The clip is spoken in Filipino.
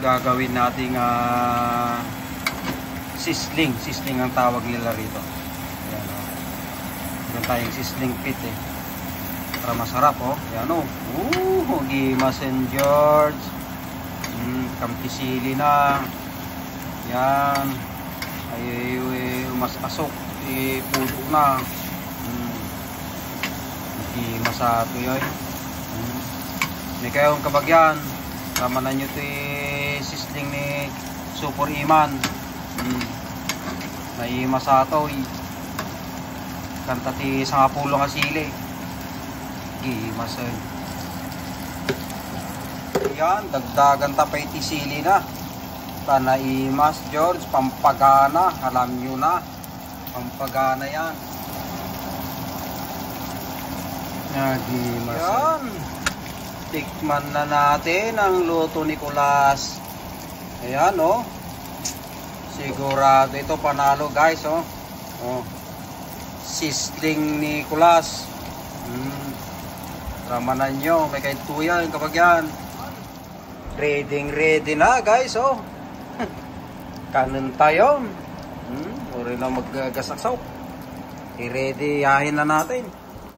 gagawin nating sisling ang tawag nila rito. Ayan, oh. Meron tayong sisling pit eh, para masarap oh. Ayan oh, Gima St. George, kampisili na yan, ay mas asok pudo na, Gima sa ito yun. May kayong kabagyan, tama na nyo ito sisling ni Super Iman. Naima sa ito kanta ti sangapulo nga sili. Gima sa yan, dagdagan tapay ti sili na. Tanaimas George, pampagana, alam nyo na, pampagana yan. Yan, tikman na natin ang luto ni Kulas. Ayan oh, sigurado ito panalo guys oh. Sisling ni Kulas. Ramanan nyo, may kahit tuyan kapag yan. Ready na guys oh. Kanon tayo. Uri na maggasaksaw. I-ready yahin na natin.